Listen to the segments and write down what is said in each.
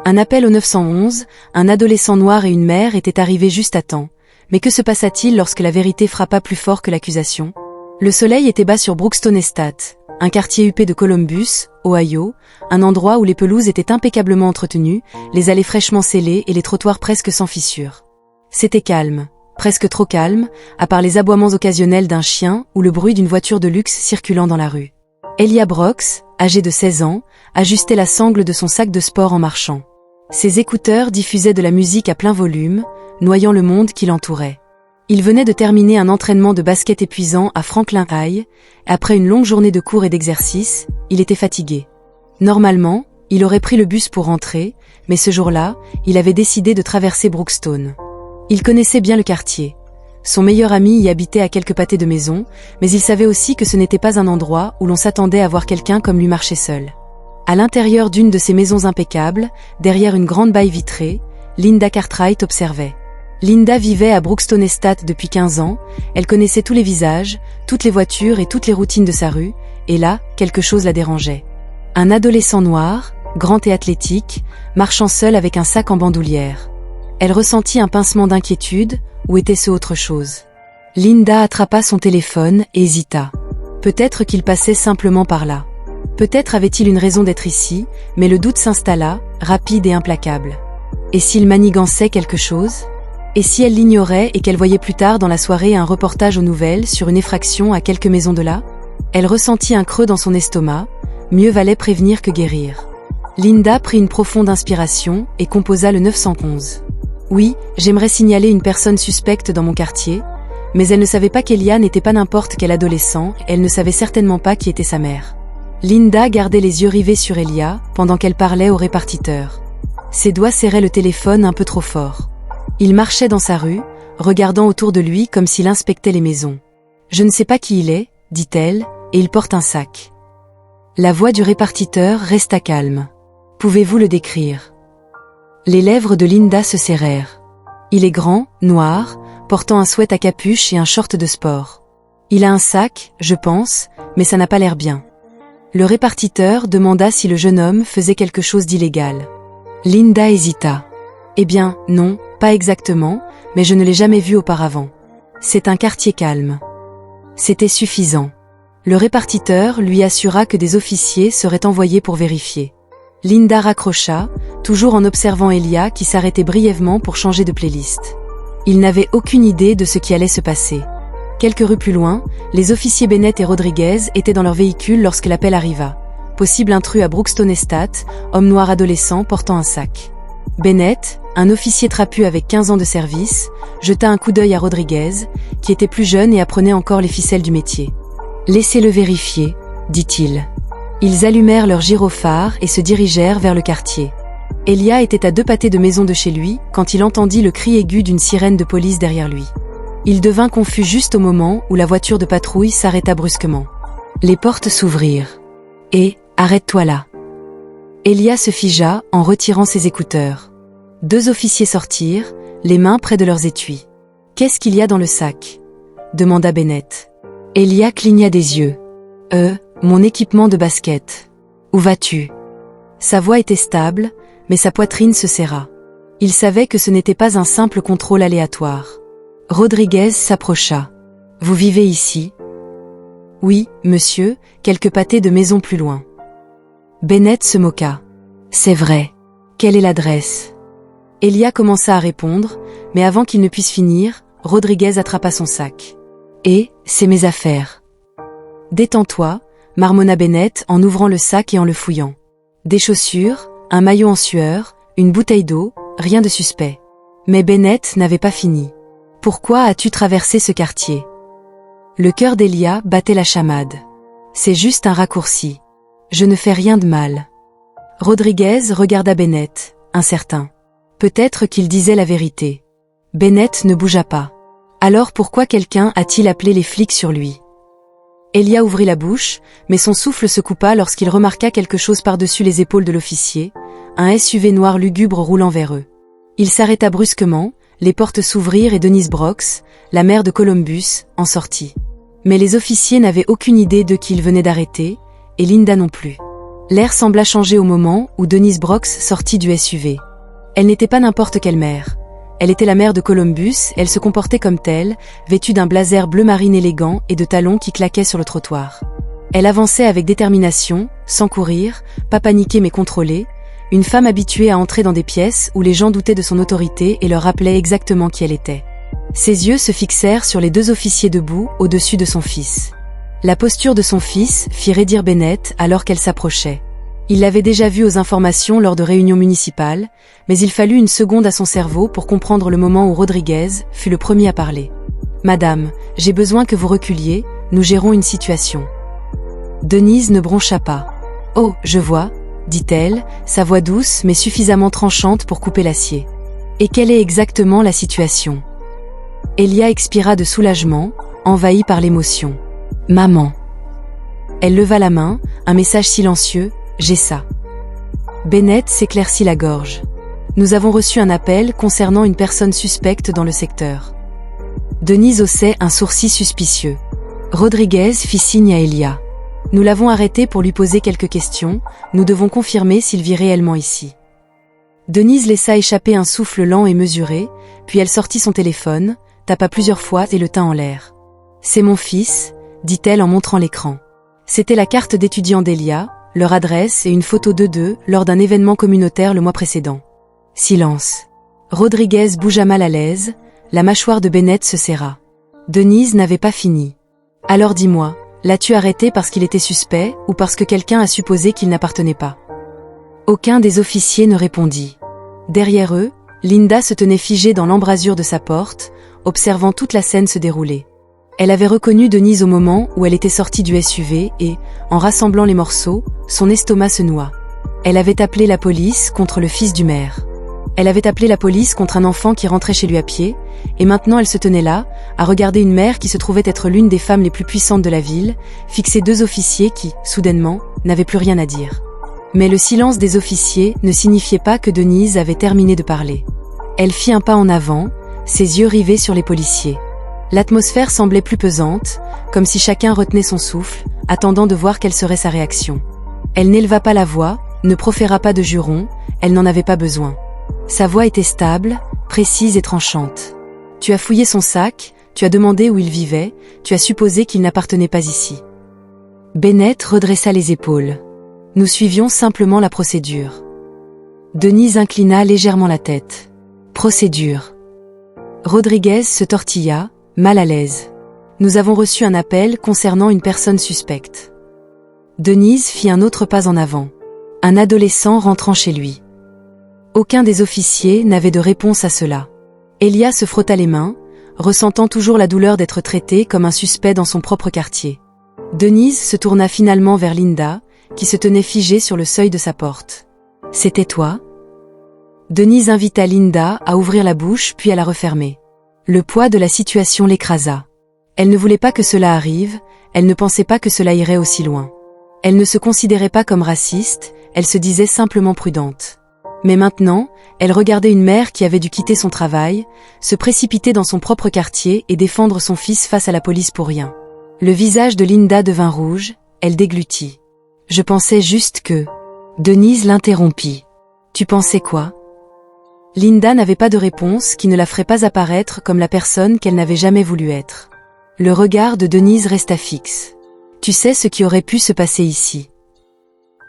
Un appel au 911, un adolescent noir et une mère étaient arrivés juste à temps. Mais que se passa-t-il lorsque la vérité frappa plus fort que l'accusation? Le soleil était bas sur Brookstone Estate, un quartier huppé de Columbus, Ohio, un endroit où les pelouses étaient impeccablement entretenues, les allées fraîchement scellées et les trottoirs presque sans fissures. C'était calme, presque trop calme, à part les aboiements occasionnels d'un chien ou le bruit d'une voiture de luxe circulant dans la rue. Elia Brooks, âgée de 16 ans, ajustait la sangle de son sac de sport en marchant. Ses écouteurs diffusaient de la musique à plein volume, noyant le monde qui l'entourait. Il venait de terminer un entraînement de basket épuisant à Franklin High. Après une longue journée de cours et d'exercice, il était fatigué. Normalement, il aurait pris le bus pour rentrer, mais ce jour-là, il avait décidé de traverser Brookstone. Il connaissait bien le quartier. Son meilleur ami y habitait à quelques pâtés de maison, mais il savait aussi que ce n'était pas un endroit où l'on s'attendait à voir quelqu'un comme lui marcher seul. À l'intérieur d'une de ces maisons impeccables, derrière une grande baille vitrée, Linda Cartwright observait. Linda vivait à Brookstone Estate depuis 15 ans, elle connaissait tous les visages, toutes les voitures et toutes les routines de sa rue, et là, quelque chose la dérangeait. Un adolescent noir, grand et athlétique, marchant seul avec un sac en bandoulière. Elle ressentit un pincement d'inquiétude, ou était-ce autre chose? Linda attrapa son téléphone et hésita. Peut-être qu'il passait simplement par là. Peut-être avait-il une raison d'être ici, mais le doute s'installa, rapide et implacable. Et s'il manigançait quelque chose? Et si elle l'ignorait et qu'elle voyait plus tard dans la soirée un reportage aux nouvelles sur une effraction à quelques maisons de là? Elle ressentit un creux dans son estomac, mieux valait prévenir que guérir. Linda prit une profonde inspiration et composa le 911. Oui, j'aimerais signaler une personne suspecte dans mon quartier, mais elle ne savait pas qu'Elia n'était pas n'importe quel adolescent, elle ne savait certainement pas qui était sa mère. Linda gardait les yeux rivés sur Elia pendant qu'elle parlait au répartiteur. Ses doigts serraient le téléphone un peu trop fort. Il marchait dans sa rue, regardant autour de lui comme s'il inspectait les maisons. « Je ne sais pas qui il est, dit-elle, et il porte un sac. » La voix du répartiteur resta calme. « Pouvez-vous le décrire ?» Les lèvres de Linda se serrèrent. Il est grand, noir, portant un sweat à capuche et un short de sport. Il a un sac, je pense, mais ça n'a pas l'air bien. Le répartiteur demanda si le jeune homme faisait quelque chose d'illégal. Linda hésita. Eh bien, non, pas exactement, mais je ne l'ai jamais vu auparavant. C'est un quartier calme. C'était suffisant. Le répartiteur lui assura que des officiers seraient envoyés pour vérifier. Linda raccrocha, toujours en observant Elia qui s'arrêtait brièvement pour changer de playlist. Il n'avait aucune idée de ce qui allait se passer. Quelques rues plus loin, les officiers Bennett et Rodriguez étaient dans leur véhicule lorsque l'appel arriva. Possible intrus à Brookstone Estate, homme noir adolescent portant un sac. Bennett, un officier trapu avec 15 ans de service, jeta un coup d'œil à Rodriguez, qui était plus jeune et apprenait encore les ficelles du métier. « Laissez-le vérifier, » dit-il. Ils allumèrent leur gyrophare et se dirigèrent vers le quartier. Elia était à 2 pâtés de maison de chez lui quand il entendit le cri aigu d'une sirène de police derrière lui. Il devint confus juste au moment où la voiture de patrouille s'arrêta brusquement. Les portes s'ouvrirent. « Et, arrête-toi là !» Elia se figea en retirant ses écouteurs. 2 officiers sortirent, les mains près de leurs étuis. « Qu'est-ce qu'il y a dans le sac ?» demanda Bennett. Elia cligna des yeux. Mon équipement de basket. Où vas-tu » Sa voix était stable, mais sa poitrine se serra. Il savait que ce n'était pas un simple contrôle aléatoire. Rodriguez s'approcha. « Vous vivez ici ?»« Oui, monsieur, quelques pâtés de maison plus loin. » Bennett se moqua. « C'est vrai. Quelle est l'adresse ?» Elia commença à répondre, mais avant qu'il ne puisse finir, Rodriguez attrapa son sac. « Et, c'est mes affaires. »« Détends-toi, » marmonna Bennett en ouvrant le sac et en le fouillant. Des chaussures, un maillot en sueur, une bouteille d'eau, rien de suspect. Mais Bennett n'avait pas fini. « Pourquoi as-tu traversé ce quartier ?» Le cœur d'Elia battait la chamade. « C'est juste un raccourci. Je ne fais rien de mal. » Rodriguez regarda Bennett, incertain. Peut-être qu'il disait la vérité. Bennett ne bougea pas. Alors pourquoi quelqu'un a-t-il appelé les flics sur lui ? Elia ouvrit la bouche, mais son souffle se coupa lorsqu'il remarqua quelque chose par-dessus les épaules de l'officier, un SUV noir lugubre roulant vers eux. Il s'arrêta brusquement, les portes s'ouvrirent et Denise Brooks, la maire de Columbus, en sortit. Mais les officiers n'avaient aucune idée de qui ils venaient d'arrêter, et Linda non plus. L'air sembla changer au moment où Denise Brox sortit du SUV. Elle n'était pas n'importe quelle mère. Elle était la mère de Columbus et elle se comportait comme telle, vêtue d'un blazer bleu marine élégant et de talons qui claquaient sur le trottoir. Elle avançait avec détermination, sans courir, pas paniquer mais contrôlée, une femme habituée à entrer dans des pièces où les gens doutaient de son autorité et leur rappelaient exactement qui elle était. Ses yeux se fixèrent sur les 2 officiers debout au-dessus de son fils. La posture de son fils fit raidir Bennett alors qu'elle s'approchait. Il l'avait déjà vu aux informations lors de réunions municipales, mais il fallut une seconde à son cerveau pour comprendre le moment où Rodriguez fut le premier à parler. « Madame, j'ai besoin que vous reculiez, nous gérons une situation. » Denise ne broncha pas. « Oh, je vois, » dit-elle, sa voix douce mais suffisamment tranchante pour couper l'acier. « Et quelle est exactement la situation ?» Elia expira de soulagement, envahie par l'émotion. « Maman. » Elle leva la main, un message silencieux, « J'ai ça. » Bennett s'éclaircit la gorge. « Nous avons reçu un appel concernant une personne suspecte dans le secteur. » Denise haussait un sourcil suspicieux. Rodriguez fit signe à Elia. « Nous l'avons arrêté pour lui poser quelques questions, nous devons confirmer s'il vit réellement ici. » Denise laissa échapper un souffle lent et mesuré, puis elle sortit son téléphone, tapa plusieurs fois et le tint en l'air. « C'est mon fils », dit-elle en montrant l'écran. C'était la carte d'étudiant d'Elia, leur adresse et une photo d'eux lors d'un événement communautaire le mois précédent. Silence. Rodriguez bougea mal à l'aise, la mâchoire de Bennett se serra. Denise n'avait pas fini. « Alors dis-moi, l'as-tu arrêté parce qu'il était suspect ou parce que quelqu'un a supposé qu'il n'appartenait pas ?» Aucun des officiers ne répondit. Derrière eux, Linda se tenait figée dans l'embrasure de sa porte, observant toute la scène se dérouler. Elle avait reconnu Denise au moment où elle était sortie du SUV et, en rassemblant les morceaux, son estomac se noua. Elle avait appelé la police contre le fils du maire. Elle avait appelé la police contre un enfant qui rentrait chez lui à pied, et maintenant elle se tenait là, à regarder une mère qui se trouvait être l'une des femmes les plus puissantes de la ville, fixer 2 officiers qui, soudainement, n'avaient plus rien à dire. Mais le silence des officiers ne signifiait pas que Denise avait terminé de parler. Elle fit un pas en avant, ses yeux rivés sur les policiers. L'atmosphère semblait plus pesante, comme si chacun retenait son souffle, attendant de voir quelle serait sa réaction. Elle n'éleva pas la voix, ne proféra pas de jurons, elle n'en avait pas besoin. Sa voix était stable, précise et tranchante. Tu as fouillé son sac, tu as demandé où il vivait, tu as supposé qu'il n'appartenait pas ici. Bennett redressa les épaules. Nous suivions simplement la procédure. Denise inclina légèrement la tête. Procédure. Rodriguez se tortilla, mal à l'aise. Nous avons reçu un appel concernant une personne suspecte. Denise fit un autre pas en avant. Un adolescent rentrant chez lui. Aucun des officiers n'avait de réponse à cela. Elia se frotta les mains, ressentant toujours la douleur d'être traité comme un suspect dans son propre quartier. Denise se tourna finalement vers Linda, qui se tenait figée sur le seuil de sa porte. « C'était toi ?» Denise invita Linda à ouvrir la bouche puis à la refermer. Le poids de la situation l'écrasa. Elle ne voulait pas que cela arrive, elle ne pensait pas que cela irait aussi loin. Elle ne se considérait pas comme raciste, elle se disait simplement prudente. Mais maintenant, elle regardait une mère qui avait dû quitter son travail, se précipiter dans son propre quartier et défendre son fils face à la police pour rien. Le visage de Linda devint rouge, elle déglutit. « Je pensais juste que... » Denise l'interrompit. « Tu pensais quoi ?» Linda n'avait pas de réponse qui ne la ferait pas apparaître comme la personne qu'elle n'avait jamais voulu être. Le regard de Denise resta fixe. « Tu sais ce qui aurait pu se passer ici. »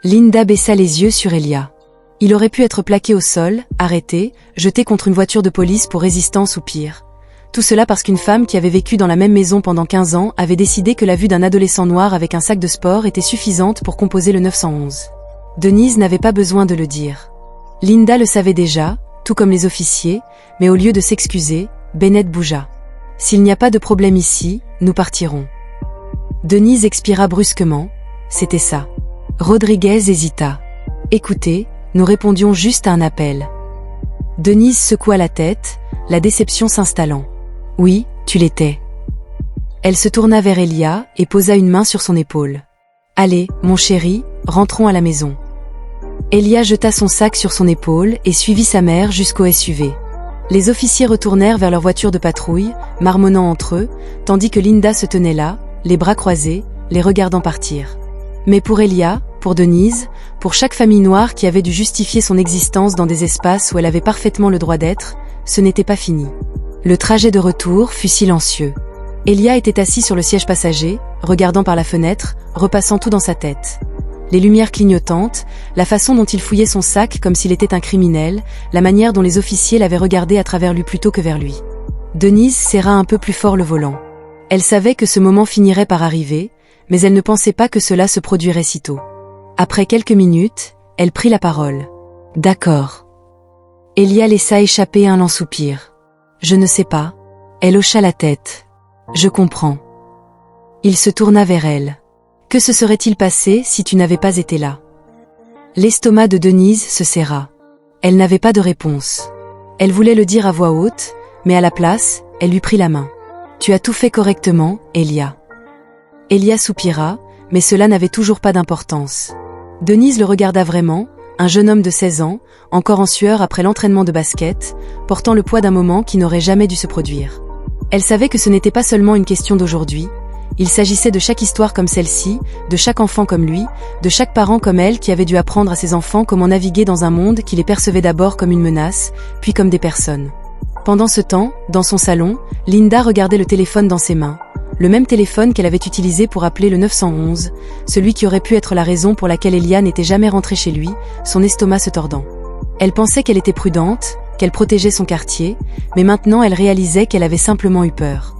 Linda baissa les yeux sur Elia. Il aurait pu être plaqué au sol, arrêté, jeté contre une voiture de police pour résistance ou pire. Tout cela parce qu'une femme qui avait vécu dans la même maison pendant 15 ans avait décidé que la vue d'un adolescent noir avec un sac de sport était suffisante pour composer le 911. Denise n'avait pas besoin de le dire. Linda le savait déjà, tout comme les officiers, mais au lieu de s'excuser, Bennett bougea. « S'il n'y a pas de problème ici, nous partirons. » Denise expira brusquement, c'était ça. Rodriguez hésita. « Écoutez, nous répondions juste à un appel. » Denise secoua la tête, la déception s'installant. « Oui, tu l'étais. » Elle se tourna vers Elia et posa une main sur son épaule. « Allez, mon chéri, rentrons à la maison. » Elia jeta son sac sur son épaule et suivit sa mère jusqu'au SUV. Les officiers retournèrent vers leur voiture de patrouille, marmonnant entre eux, tandis que Linda se tenait là, les bras croisés, les regardant partir. Mais pour Elia, Pour Denise, pour chaque famille noire qui avait dû justifier son existence dans des espaces où elle avait parfaitement le droit d'être, ce n'était pas fini. Le trajet de retour fut silencieux. Elia était assis sur le siège passager, regardant par la fenêtre, repassant tout dans sa tête. Les lumières clignotantes, la façon dont il fouillait son sac comme s'il était un criminel, la manière dont les officiers l'avaient regardé à travers lui plutôt que vers lui. Denise serra un peu plus fort le volant. Elle savait que ce moment finirait par arriver, mais elle ne pensait pas que cela se produirait si tôt. Après quelques minutes, elle prit la parole. « D'accord. » Elia laissa échapper un lent soupir. « Je ne sais pas. » Elle hocha la tête. « Je comprends. » Il se tourna vers elle. « Que se serait-il passé si tu n'avais pas été là ?» L'estomac de Denise se serra. Elle n'avait pas de réponse. Elle voulait le dire à voix haute, mais à la place, elle lui prit la main. « Tu as tout fait correctement, Elia. » Elia soupira, mais cela n'avait toujours pas d'importance. Denise le regarda vraiment, un jeune homme de 16 ans, encore en sueur après l'entraînement de basket, portant le poids d'un moment qui n'aurait jamais dû se produire. Elle savait que ce n'était pas seulement une question d'aujourd'hui, il s'agissait de chaque histoire comme celle-ci, de chaque enfant comme lui, de chaque parent comme elle qui avait dû apprendre à ses enfants comment naviguer dans un monde qui les percevait d'abord comme une menace, puis comme des personnes. Pendant ce temps, dans son salon, Linda regardait le téléphone dans ses mains. Le même téléphone qu'elle avait utilisé pour appeler le 911, celui qui aurait pu être la raison pour laquelle Elia n'était jamais rentrée chez lui, son estomac se tordant. Elle pensait qu'elle était prudente, qu'elle protégeait son quartier, mais maintenant elle réalisait qu'elle avait simplement eu peur.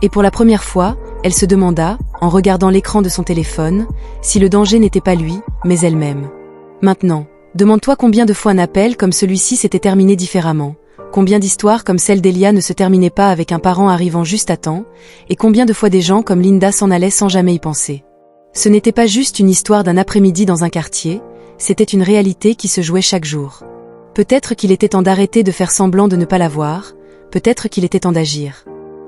Et pour la première fois, elle se demanda, en regardant l'écran de son téléphone, si le danger n'était pas lui, mais elle-même. Maintenant, demande-toi combien de fois un appel comme celui-ci s'était terminé différemment. Combien d'histoires comme celle d'Elia ne se terminaient pas avec un parent arrivant juste à temps, et combien de fois des gens comme Linda s'en allaient sans jamais y penser. Ce n'était pas juste une histoire d'un après-midi dans un quartier, c'était une réalité qui se jouait chaque jour. Peut-être qu'il était temps d'arrêter de faire semblant de ne pas la voir, peut-être qu'il était temps d'agir.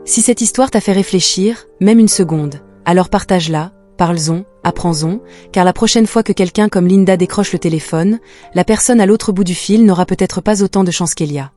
Si cette histoire t'a fait réfléchir, même une seconde, alors partage-la, parle-en, apprends-en, car la prochaine fois que quelqu'un comme Linda décroche le téléphone, la personne à l'autre bout du fil n'aura peut-être pas autant de chance qu'Elia.